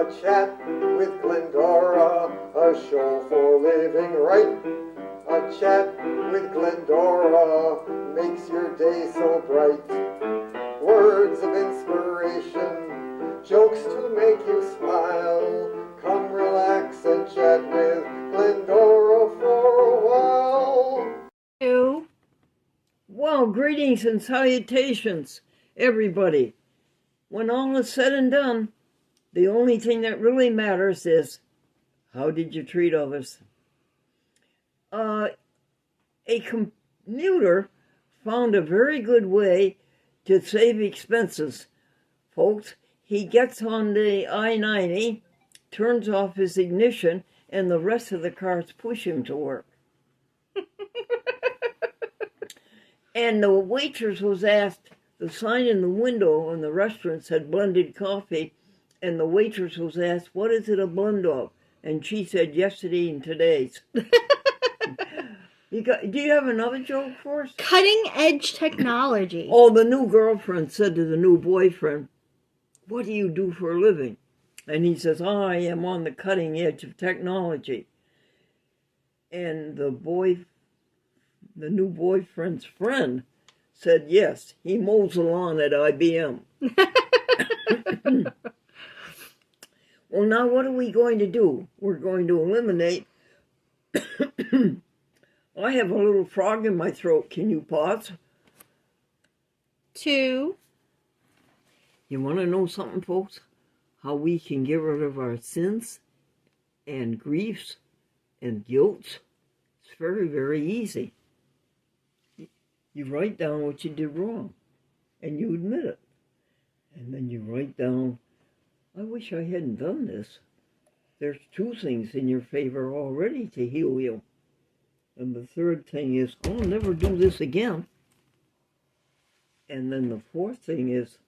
A chat with Glendora, a show for living right. A chat with Glendora makes your day so bright. Words of inspiration, jokes to make you smile. Come relax and chat with Glendora for a while. Hello. Well, greetings and salutations, everybody. When all is said and done, the only thing that really matters is, how did you treat others? A commuter found a very good way to save expenses, folks. He gets on the I-90, turns off his ignition, and the rest of the cars push him to work. And the waitress was asked, the sign in the window in the restaurant said blended coffee, and the waitress was asked, what is it a blend of? And she said, yesterday and today's. Do you have another joke for us? Cutting edge technology. Oh, the new girlfriend said to the new boyfriend, what do you do for a living? And he says, I am on the cutting edge of technology. And the new boyfriend's friend said, yes, he mows the lawn at IBM. Well, now what are we going to do? We're going to eliminate. I have a little frog in my throat. Can you pause? 2. You want to know something, folks? How we can get rid of our sins and griefs and guilt? It's very, very easy. You write down what you did wrong, and you admit it. And then you write down, I wish I hadn't done this. There's 2 things in your favor already to heal you. And the third thing is, I'll never do this again. And then the 4th thing is,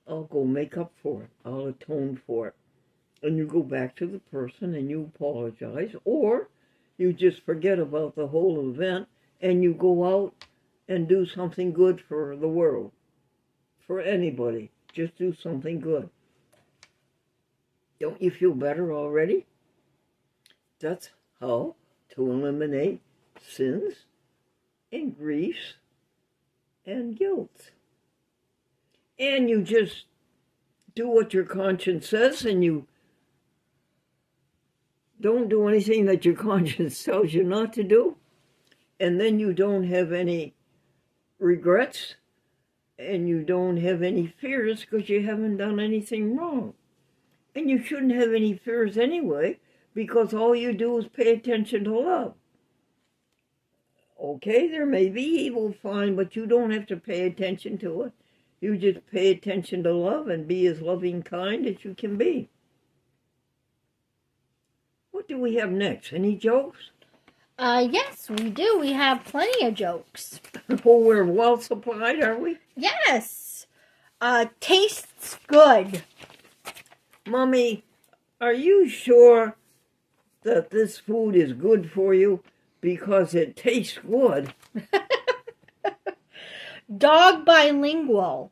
I'll go make up for it. I'll atone for it. And you go back to the person and you apologize, or you just forget about the whole event and you go out and do something good for the world, for anybody. Just do something good. Don't you feel better already? That's how to eliminate sins and griefs and guilt. And you just do what your conscience says, and you don't do anything that your conscience tells you not to do. And then you don't have any regrets, and you don't have any fears because you haven't done anything wrong. And you shouldn't have any fears anyway, because all you do is pay attention to love. Okay, there may be evil, fine, but you don't have to pay attention to it. You just pay attention to love and be as loving kind as you can be. What do we have next? Any jokes? Yes, we do. We have plenty of jokes. Oh, we're well supplied, are we? Yes. Tastes good. Mommy, are you sure that this food is good for you because it tastes good? Dog bilingual.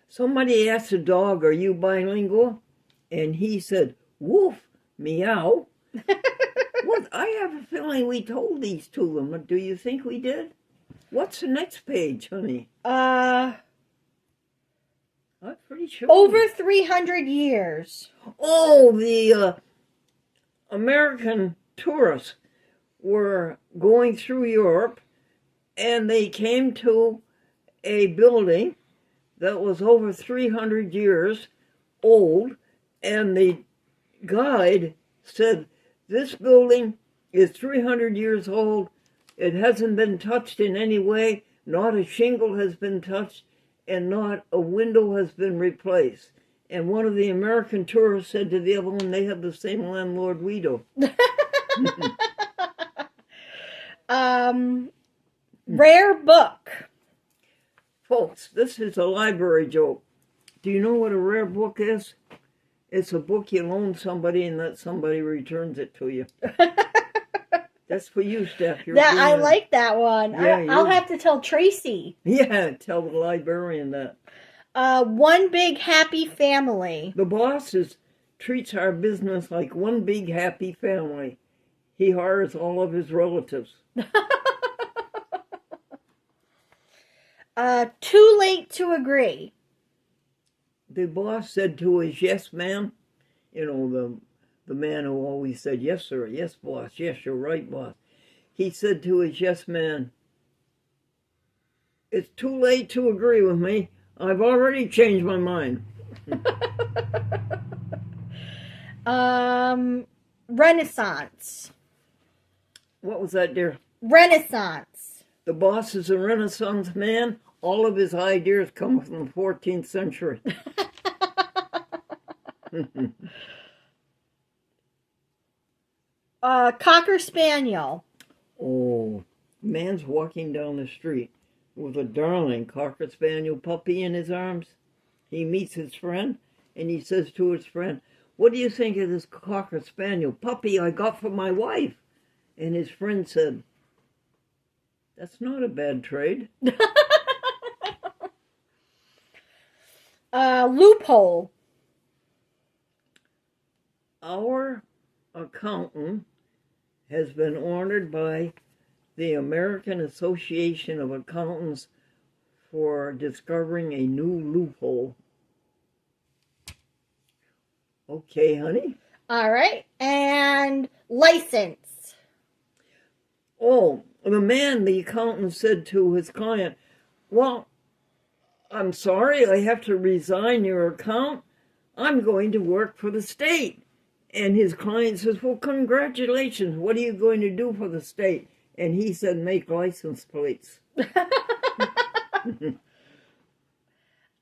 Somebody asked the dog, are you bilingual? And he said, woof, meow. What? I have a feeling we told these to them. Do you think we did? What's the next page, honey? I'm pretty sure. Over 300 years. Oh, the American tourists were going through Europe, and they came to a building that was over 300 years old, and the guide said, this building is 300 years old. It hasn't been touched in any way. Not a shingle has been touched, and not a window has been replaced. And one of the American tourists said to the other one, they have the same landlord we do. Rare book. Folks, this is a library joke. Do you know what a rare book is? It's a book you loan somebody and that somebody returns it to you. That's for you, Steph. I like that one. Yeah, I'll have to tell Tracy. Yeah, tell the librarian that. One big happy family. The boss is treats our business like one big happy family. He hires all of his relatives. Too late to agree. The boss said to his yes man, you know, the man who always said, yes, sir, yes, boss, yes, you're right, boss. He said to his yes man, it's too late to agree with me. I've already changed my mind. Renaissance. What was that, dear? Renaissance. The boss is a Renaissance man. All of his ideas come from the 14th century. Cocker Spaniel. Oh, man's walking down the street with a darling Cocker Spaniel puppy in his arms. He meets his friend, and he says to his friend, what do you think of this Cocker Spaniel puppy I got for my wife? And his friend said, that's not a bad trade. Loophole. Our accountant has been honored by the American Association of Accountants for discovering a new loophole. Okay, honey. All right. And license. Oh, the accountant said to his client, well, I'm sorry, I have to resign your account. I'm going to work for the state. And his client says, well, congratulations. What are you going to do for the state? And he said, make license plates.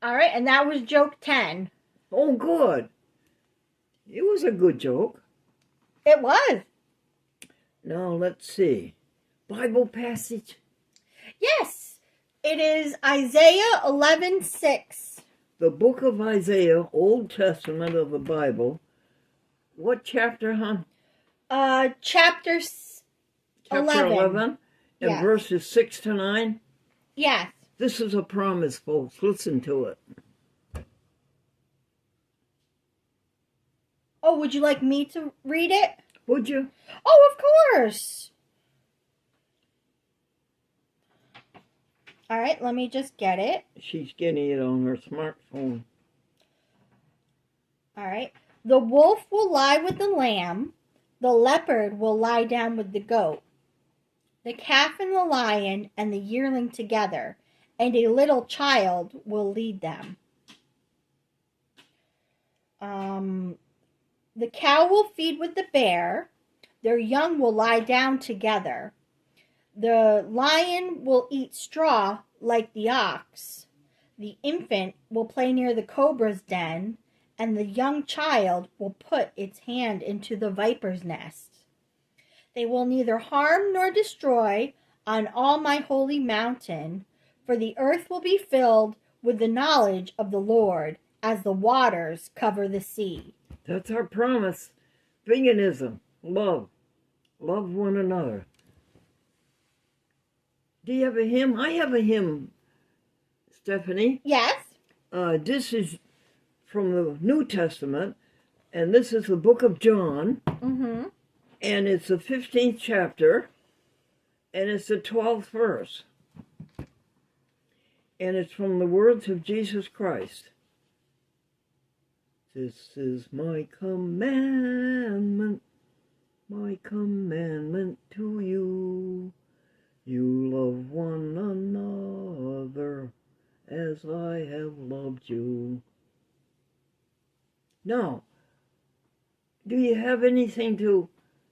All right. And that was joke 10. Oh, good. It was a good joke. It was. Now, let's see. Bible passage. Yes. It is Isaiah 11:6. The book of Isaiah, Old Testament of the Bible. What chapter, hon? Chapter 11. And Yes. verses 6 to 9. Yes. This is a promise, folks. Listen to it. Oh, would you like me to read it? Would you? Oh, of course. All right, let me just get it. She's getting it on her smartphone. All right. The wolf will lie with the lamb. The leopard will lie down with the goat. The calf and the lion and the yearling together, and a little child will lead them. The cow will feed with the bear. Their young will lie down together. The lion will eat straw like the ox. The infant will play near the cobra's den, and the young child will put its hand into the viper's nest. They will neither harm nor destroy on all my holy mountain, for the earth will be filled with the knowledge of the Lord as the waters cover the sea. That's our promise. Veganism. Love. Love one another. Do you have a hymn? I have a hymn, Stephanie. Yes? This is from the New Testament, and this is the book of John, Mm-hmm. and it's the 15th chapter, and it's the 12th verse. And it's from the words of Jesus Christ. This is my commandment to you. You love one another as I have loved you. Now, do you have anything to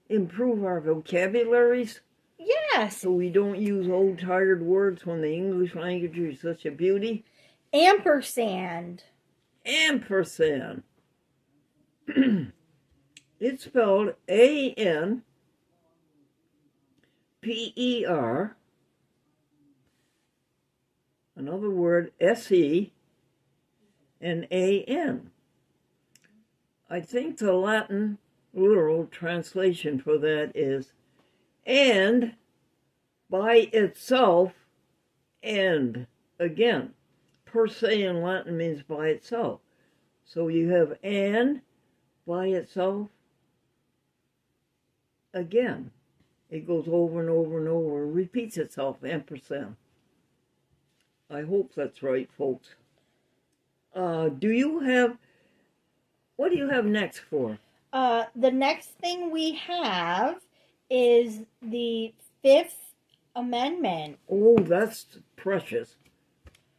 improve our vocabularies Yes. so we don't use old tired words when the English language is such a beauty? Ampersand. Ampersand. It's spelled A-N-P-E-R, another word, S-E, and A-N. I think the Latin literal translation for that is, and by itself, and again. Per se in Latin means by itself. So you have and, by itself, again, it goes over and over and over and repeats itself, ampersand. I hope that's right, folks. What do you have next for? The next thing we have is the Fifth Amendment. Oh, that's precious.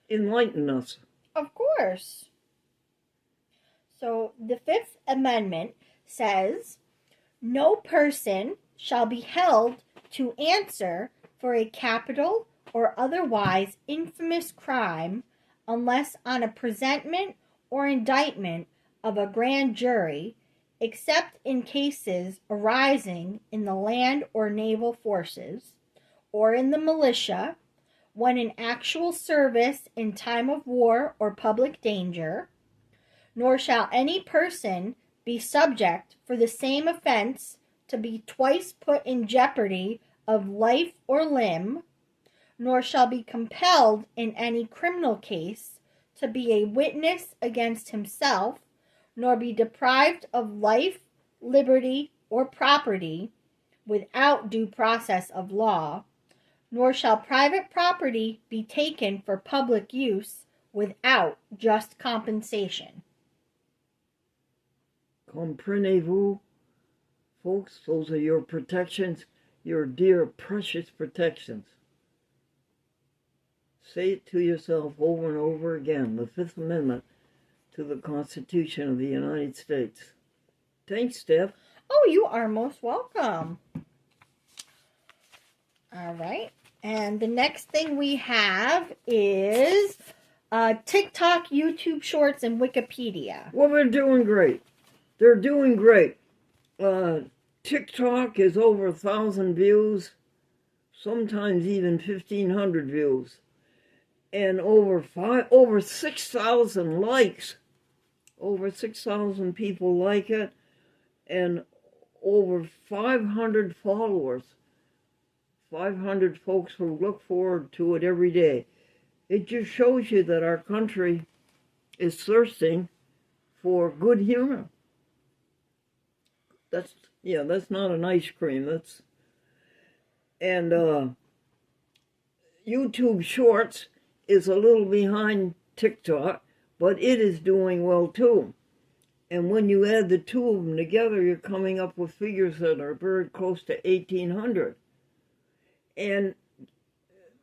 Enlighten us. Of course. So the Fifth Amendment says, no person shall be held to answer for a capital or otherwise infamous crime unless on a presentment or indictment of a grand jury, except in cases arising in the land or naval forces, or in the militia, when in actual service in time of war or public danger, nor shall any person be subject for the same offense to be twice put in jeopardy of life or limb, nor shall be compelled in any criminal case to be a witness against himself, nor be deprived of life, liberty, or property without due process of law, nor shall private property be taken for public use without just compensation. Comprenez-vous? Folks, those are your protections, your dear, precious protections. Say it to yourself over and over again, the Fifth Amendment to the Constitution of the United States. Thanks, Steph. Oh, you are most welcome. All right. And the next thing we have is TikTok, YouTube Shorts, and Wikipedia. Well, they're doing great. They're doing great. TikTok is over 1,000 views, sometimes even 1,500 views, and over 6,000 likes. Over 6,000 people like it, and over 500 followers. 500 folks who look forward to it every day. It just shows you that our country is thirsting for good humor. That's not an ice cream. And YouTube Shorts is a little behind TikTok, but it is doing well too. And when you add the two of them together, you're coming up with figures that are very close to 1,800. And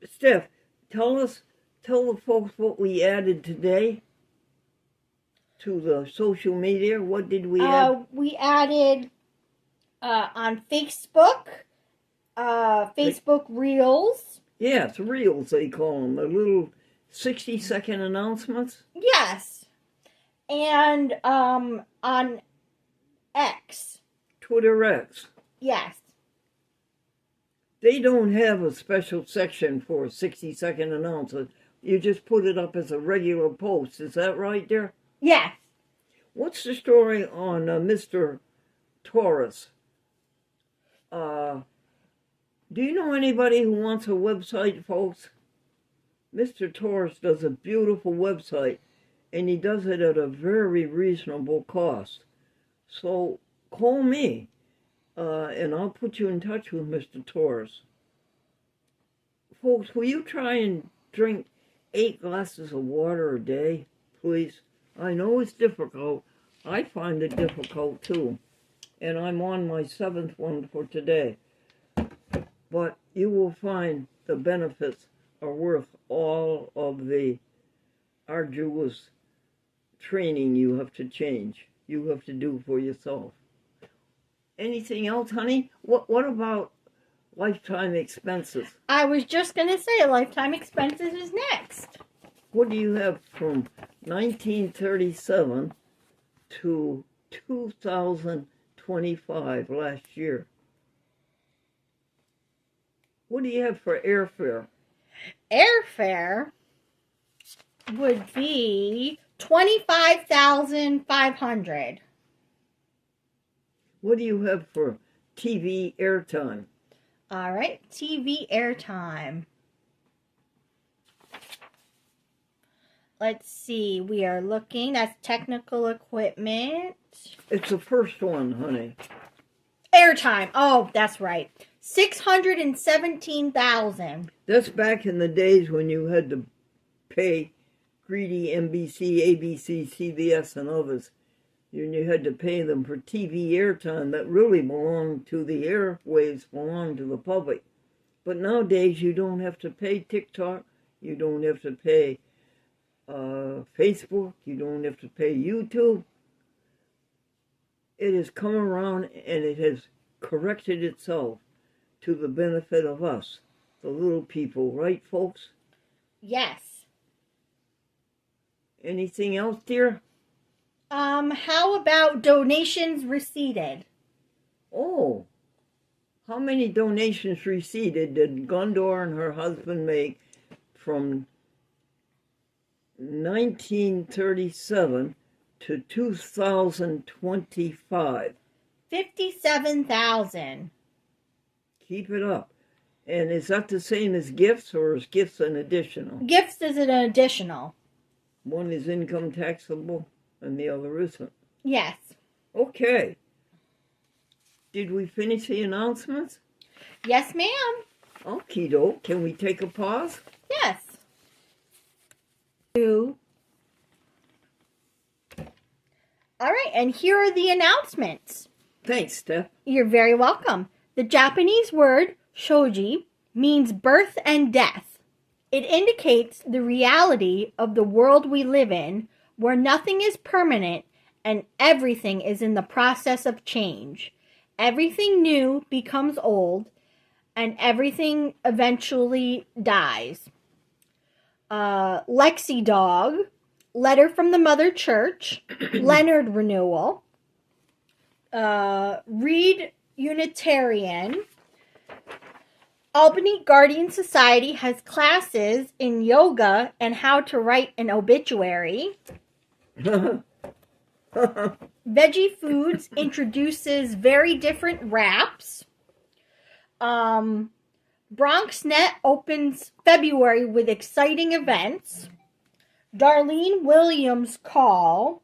Steph, tell the folks what we added today to the social media. What did we add? We added on Facebook, Facebook Reels. Yes, Reels they call them, the little 60-second announcements. Yes, and on X. Twitter X. Yes. They don't have a special section for 60-second announcements. You just put it up as a regular post. Is that right, dear? Yes. What's the story on Mr. Taurus? Do you know anybody who wants a website, folks? Mr. Taurus does a beautiful website, and he does it at a very reasonable cost. So call me, and I'll put you in touch with Mr. Taurus. Folks, will you try and drink 8 glasses of water a day, please? I know it's difficult. I find it difficult too. And I'm on my 7th one for today. But you will find the benefits are worth all of the arduous training you have to do for yourself. Anything else, honey? What about lifetime expenses? I was just going to say lifetime expenses is next. What do you have from 1937 to 2025 last year? What do you have for airfare? Airfare would be $25,500. What do you have for TV airtime? All right, TV airtime. Let's see. We are looking. That's technical equipment. It's the first one, honey. Airtime. Oh, that's right. 617,000. That's back in the days when you had to pay greedy NBC, ABC, CBS, and others. You had to pay them for TV airtime that really belonged to the airwaves, belonged to the public. But nowadays, you don't have to pay TikTok. You don't have to pay Facebook. You don't have to pay YouTube. It has come around and it has corrected itself to the benefit of us, the little people, right, folks? Yes. Anything else, dear? How about donations receipted? Oh, how many donations receipted did Glendora and her husband make from 1937 to 2025? 57,000. Keep it up. And is that the same as gifts, or is gifts an additional? Gifts is an additional. One is income taxable and the other isn't. Yes. Okay. Did we finish the announcements? Yes, ma'am. Okie doke. Can we take a pause? Yes. All right, and here are the announcements. Thanks, Steph. You're very welcome. The Japanese word shoji means birth and death. It indicates the reality of the world we live in, where nothing is permanent and everything is in the process of change. Everything new becomes old, and everything eventually dies. Lexi Dog, Letter from the Mother Church, Leonard Renewal, Read Unitarian. Albany Guardian Society has classes in yoga and how to write an obituary. Veggie Foods introduces very different wraps. BronxNet opens February with exciting events. Darlene Williams Call.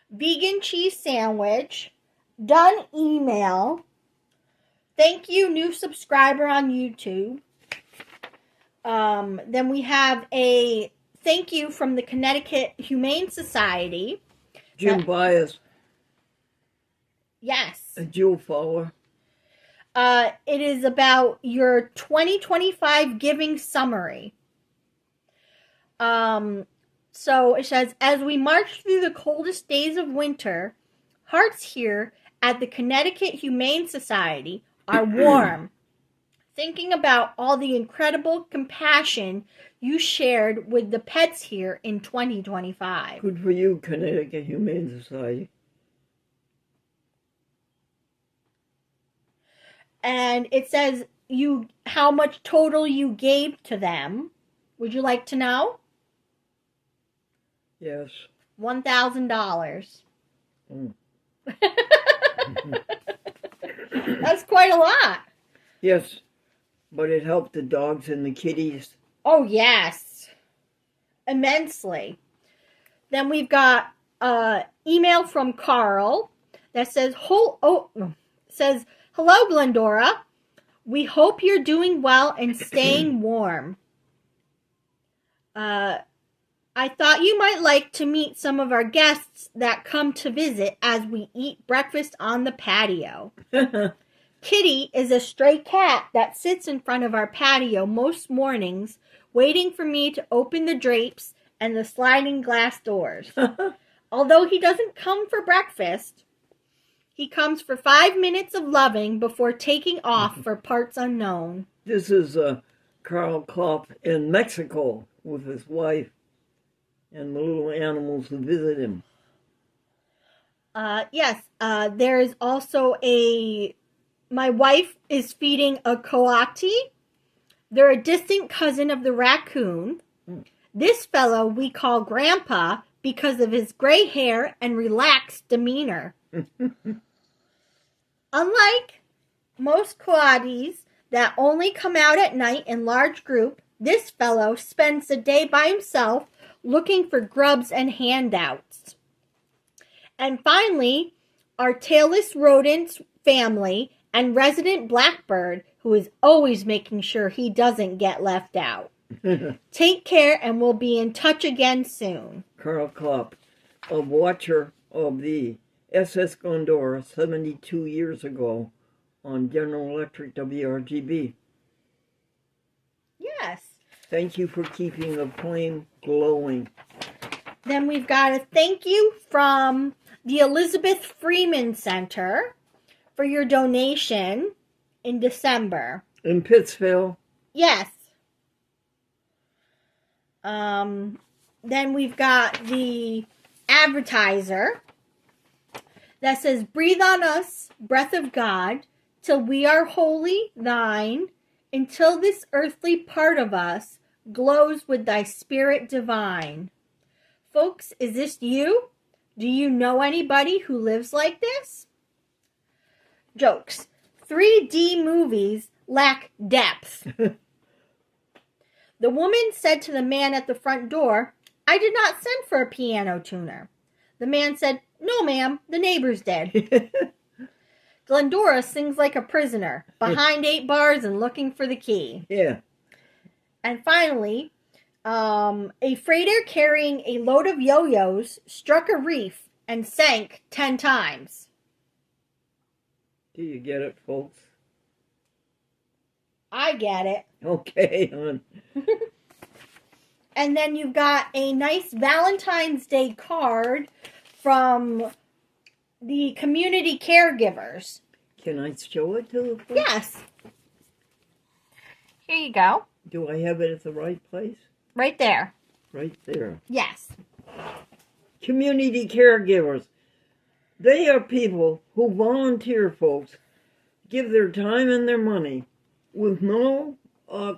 Vegan cheese sandwich. Done email. Thank you, new subscriber on YouTube. Then we have a thank you from the Connecticut Humane Society. Jim Bias, Yes. a Jewel follower. It is about your 2025 giving summary. So it says, as we march through the coldest days of winter, hearts here at the Connecticut Humane Society are warm, thinking about all the incredible compassion you shared with the pets here in 2025. Good for you, Connecticut Humane Society. And it says how much total you gave to them. Would you like to know? Yes. $1,000. Mm. That's quite a lot. Yes, but it helped the dogs and the kitties. Oh, yes. Immensely. Then we've got an email from Carl that says, hello, Glendora. We hope you're doing well and staying warm. I thought you might like to meet some of our guests that come to visit as we eat breakfast on the patio. Kitty is a stray cat that sits in front of our patio most mornings, waiting for me to open the drapes and the sliding glass doors. Although he doesn't come for breakfast, he comes for 5 minutes of loving before taking off for parts unknown. This is Carl Klopp in Mexico with his wife and the little animals who visit him. Yes, there is also my wife is feeding a coati. They're a distant cousin of the raccoon. This fellow we call Grandpa because of his gray hair and relaxed demeanor. Unlike most coatis that only come out at night in large group, this fellow spends the day by himself looking for grubs and handouts. And finally, our tailless rodents family and resident blackbird, who is always making sure he doesn't get left out. Take care, and we'll be in touch again soon. Carl Klopp, a watcher of the SS Glendora 72 years ago on General Electric WRGB. Yes. Thank you for keeping the flame glowing. Then we've got a thank you from the Elizabeth Freeman Center for your donation in December. In Pittsville. Yes. Then we've got the advertiser that says, breathe on us, breath of God, till we are wholly thine, until this earthly part of us glows with thy spirit divine. Folks, is this you? Do you know anybody who lives like this? Jokes. 3D movies lack depth. The woman said to the man at the front door, I did not send for a piano tuner. The man said, no, ma'am, the neighbors did. Glendora sings like a prisoner, behind 8 bars and looking for the key. Yeah. And finally, a freighter carrying a load of yo-yos struck a reef and sank 10 times. Do you get it, folks? I get it. Okay, hon. And then you've got a nice Valentine's Day card from the community caregivers. Can I show it to the folks? Yes. Here you go. Do I have it at the right place? Right there. Right there. Yes. Community caregivers. They are people who volunteer, folks, give their time and their money with no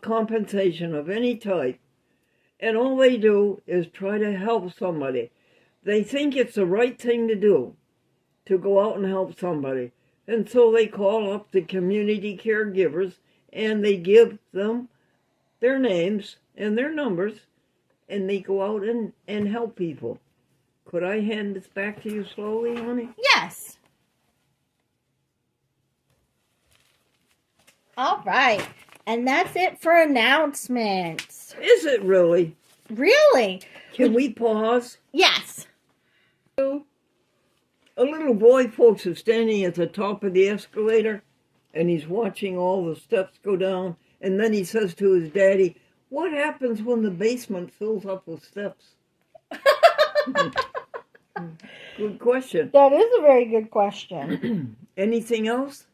compensation of any type. And all they do is try to help somebody. They think it's the right thing to do, to go out and help somebody. And so they call up the community caregivers and they give them their names and their numbers, and they go out and help people. Could I hand this back to you slowly, honey? Yes. All right. And that's it for announcements. Is it really? Really? Can we pause? Yes. A little boy, folks, is standing at the top of the escalator, and he's watching all the steps go down, and then he says to his daddy, what happens when the basement fills up with steps? Good question. That is a very good question. Anything else?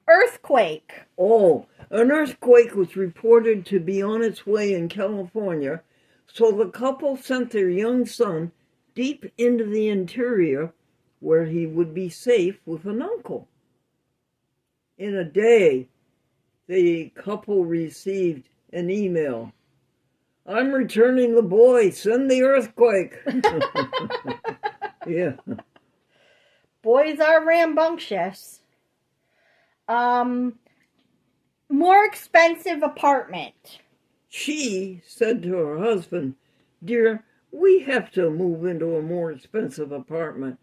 Earthquake. Oh, an earthquake was reported to be on its way in California, so the couple sent their young son deep into the interior where he would be safe with an uncle. In a day, the couple received an email. I'm returning the boy. Send the earthquake. Yeah. Boys are rambunctious. More expensive apartment. She said to her husband, dear, we have to move into a more expensive apartment.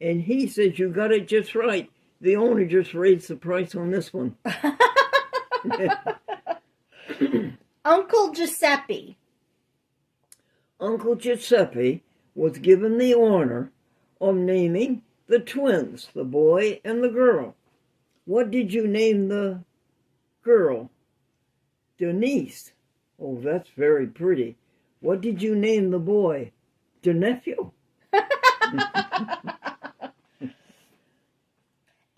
And he says, you got it just right. The owner just raised the price on this one. Uncle Giuseppe. Uncle Giuseppe was given the honor of naming the twins, the boy and the girl. What did you name the girl? Denise. Oh, that's very pretty. What did you name the boy? The nephew.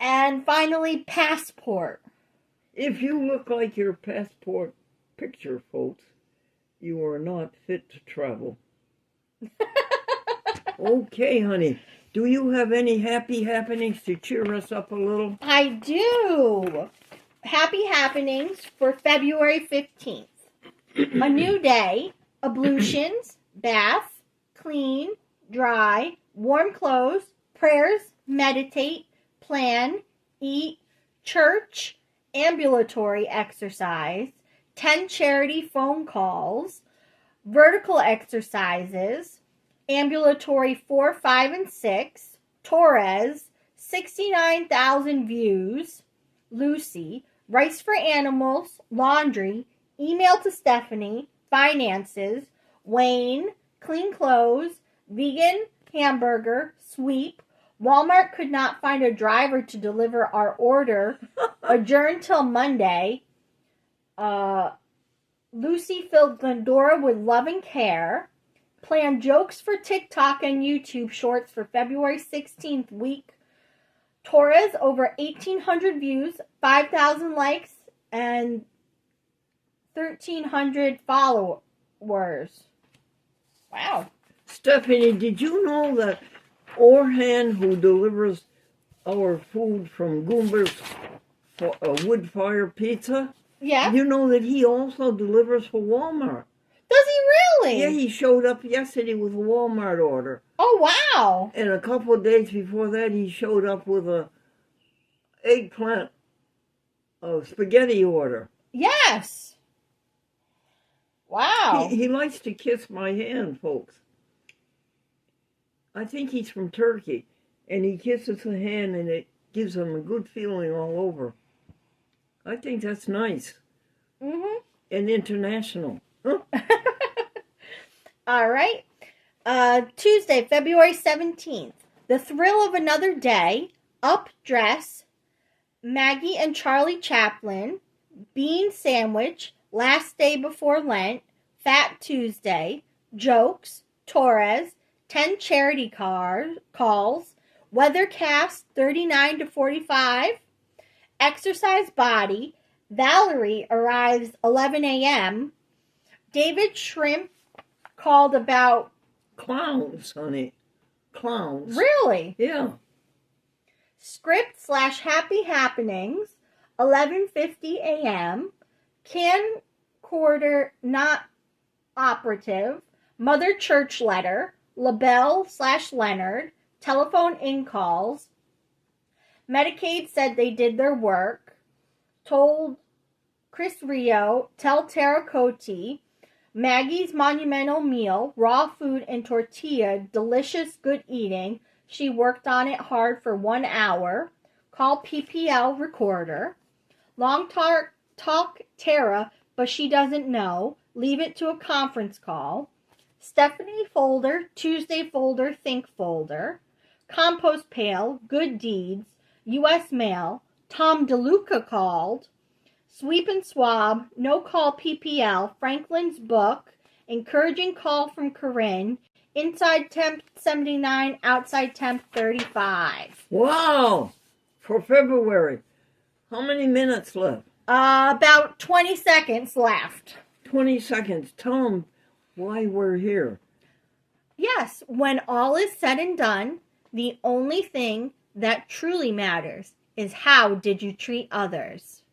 And finally, passport. If you look like your passport picture, folks, you are not fit to travel. Okay, honey. Do you have any happy happenings to cheer us up a little? I do. Happy happenings for February 15th. A new day, ablutions, bath, clean, dry, warm clothes, prayers, meditate, plan, eat, church, ambulatory exercise, 10 charity phone calls, Vertical exercises, ambulatory 4, 5, and 6. Torres, 69,000 views. Lucy, rice for animals, laundry, email to Stephanie, finances. Wayne, clean clothes, vegan, hamburger, sweep. Walmart could not find a driver to deliver our order. Adjourned till Monday. Lucy filled Glendora with love and care. Planned jokes for TikTok and YouTube shorts for February 16th week. Torres, over 1,800 views, 5,000 likes, and 1,300 followers. Wow. Stephanie, did you know that Orhan, who delivers our food from Goomber's wood fire pizza, Yeah? you know that he also delivers for Walmart? Does he really? Yeah, he showed up yesterday with a Walmart order. Oh, wow. And a couple of days before that, he showed up with a eggplant spaghetti order. Yes. Wow. He likes to kiss my hand, folks. I think he's from Turkey, and he kisses the hand, and it gives him a good feeling all over. I think that's nice. Mm-hmm. And international. Huh? All right. Tuesday, February 17th. The Thrill of Another Day. Up Dress. Maggie and Charlie Chaplin. Bean Sandwich. Last Day Before Lent. Fat Tuesday. Jokes. Torres. 10 charity calls. Weathercast 39 to 45. Exercise Body. Valerie arrives 11 a.m. David Shrimp called about... Clowns, honey. Clowns. Really? Yeah. Script/Happy Happenings, 11:50 a.m. Camcorder not operative. Mother Church letter. LaBelle/Leonard. Telephone in calls. Medicaid said they did their work. Told Chris Rio. Tell Tara Cote. Maggie's monumental meal, raw food and tortilla, delicious, good eating. She worked on it hard for 1 hour. Call PPL recorder. Long talk Tara, but she doesn't know. Leave it to a conference call. Stephanie folder, Tuesday folder, think folder. Compost pail, good deeds. U.S. mail. Tom DeLuca called. Sweep and Swab, No Call PPL, Franklin's book, encouraging call from Corinne, inside temp 79, outside temp 35. Wow! For February. How many minutes left? About 20 seconds left. 20 seconds. Tell them why we're here. Yes, when all is said and done, the only thing that truly matters is how did you treat others.